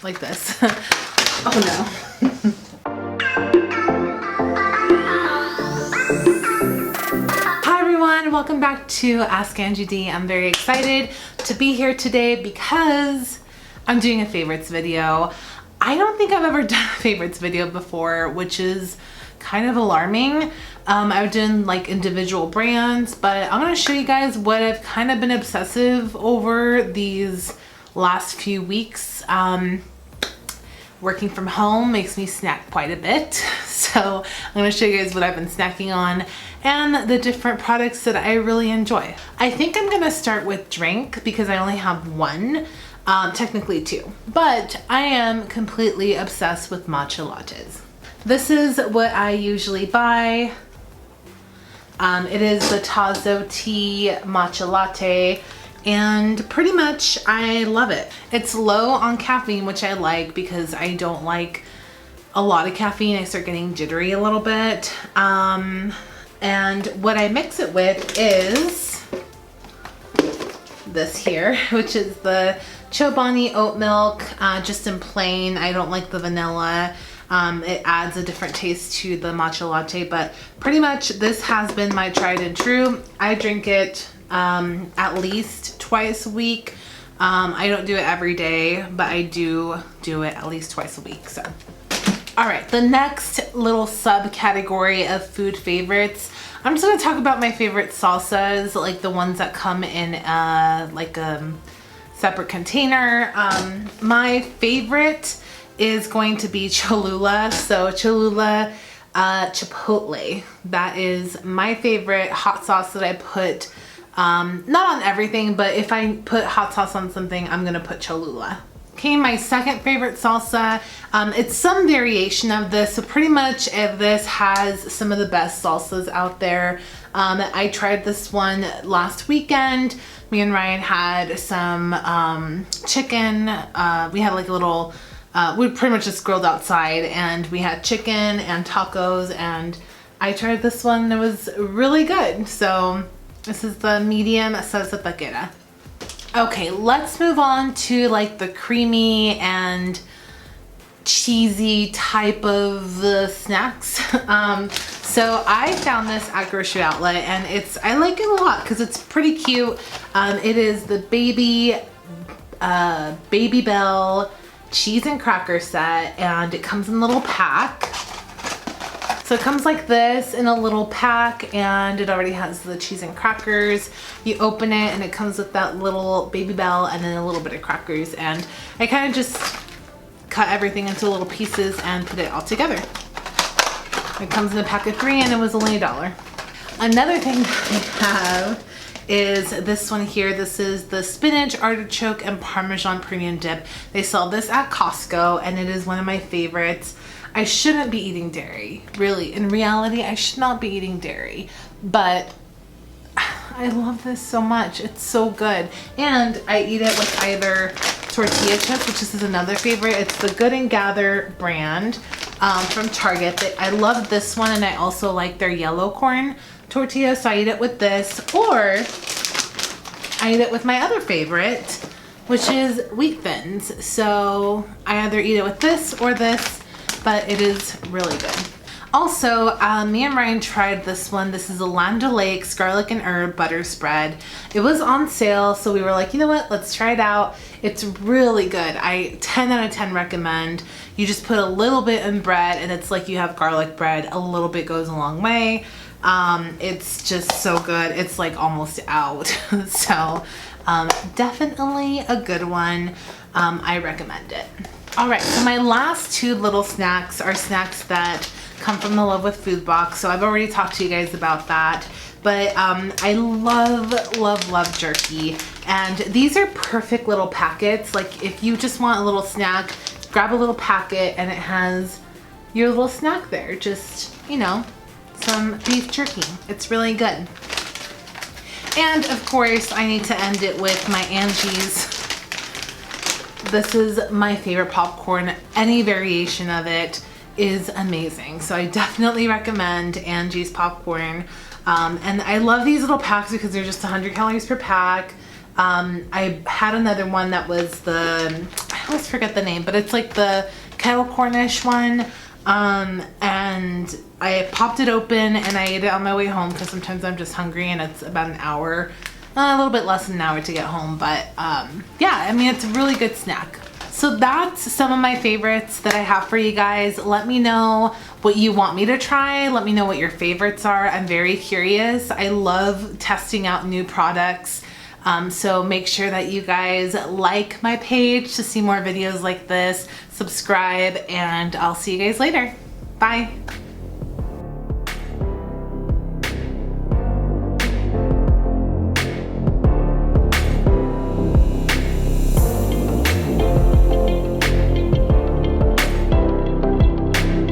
like this. Oh no. Hi everyone, welcome back to Ask Angie D. I'm very excited to be here today because I'm doing a favorites video. I don't think I've ever done a favorites video before, which is kind of alarming. I've done like individual brands, but I'm gonna show you guys what I've kind of been obsessive over these last few weeks. Working from home makes me snack quite a bit. So I'm gonna show you guys what I've been snacking on and the different products that I really enjoy. I think I'm gonna start with drink because I only have one, technically two, but I am completely obsessed with matcha lattes. This is what I usually buy. It is the Tazo tea matcha latte, and pretty much I love it. It's low on caffeine, which I like because I don't like a lot of caffeine. I start getting jittery a little bit. And what I mix it with is this here, which is the Chobani oat milk, just in plain. I don't like the vanilla. It adds a different taste to the matcha latte, but pretty much this has been my tried and true. I drink it at least twice a week. I don't do it every day, but I do it at least twice a week. So, all right, the next little subcategory of food favorites, I'm just gonna talk about my favorite salsas, like the ones that come in like a separate container. My favorite is going to be Cholula. So Cholula Chipotle. That is my favorite hot sauce that I put, not on everything, but if I put hot sauce on something, I'm gonna put Cholula. Okay, my second favorite salsa, it's some variation of this. So pretty much this has some of the best salsas out there. I tried this one last weekend. Me and Ryan had some chicken. We had like a little, we pretty much just grilled outside, and we had chicken and tacos, and I tried this one. It was really good. So this is the medium salsa taquera. Okay, let's move on to like the creamy and cheesy type of snacks. So I found this at Grocery Outlet, and I like it a lot because it's pretty cute. It is the Baby Bell cheese and cracker set, and it comes in a little pack. So it comes like this in a little pack, and it already has the cheese and crackers. You open it and it comes with that little Baby Bell and then a little bit of crackers, and I kind of just cut everything into little pieces and put it all together. It comes in a pack of 3 and it was only $1. Another thing that I have is this one here. This is the spinach, artichoke, and Parmesan premium dip. They sell this at Costco, and it is one of my favorites. I shouldn't be eating dairy. Really, in reality, I should not be eating dairy, but I love this so much. It's so good. And I eat it with either tortilla chips, which is another favorite. It's the Good and Gather brand from Target. I love this one, and I also like their yellow corn tortilla, so I eat it with this, or I eat it with my other favorite, which is wheat thins. So I either eat it with this or this, but it is really good. Also, me and Ryan tried this one. This is a Land O'Lakes garlic and herb butter spread. It was on sale, so we were like, you know what, let's try it out. It's really good. I 10 out of 10 recommend. You just put a little bit in bread, and it's like you have garlic bread. A little bit goes a long way. It's just so good. It's like almost out. So definitely a good one. I recommend it. All right, so my last two little snacks are snacks that come from the Love with Food box. So I've already talked to you guys about that, but I love jerky, and these are perfect little packets. Like if you just want a little snack, grab a little packet and it has your little snack there. Just, you know, some beef jerky. It's really good. And of course, I need to end it with my Angie's. This is my favorite popcorn. Any variation of it is amazing. So I definitely recommend Angie's popcorn. And I love these little packs because they're just 100 calories per pack. I had another one that was the, I always forget the name, but it's like the kettle Cornish one. And I popped it open and I ate it on my way home because sometimes I'm just hungry and it's about an hour, a little bit less than an hour to get home. But yeah, I mean, it's a really good snack. So that's some of my favorites that I have for you guys. Let me know what you want me to try. Let me know what your favorites are. I'm very curious. I love testing out new products. So make sure that you guys like my page to see more videos like this, subscribe, and I'll see you guys later. Bye.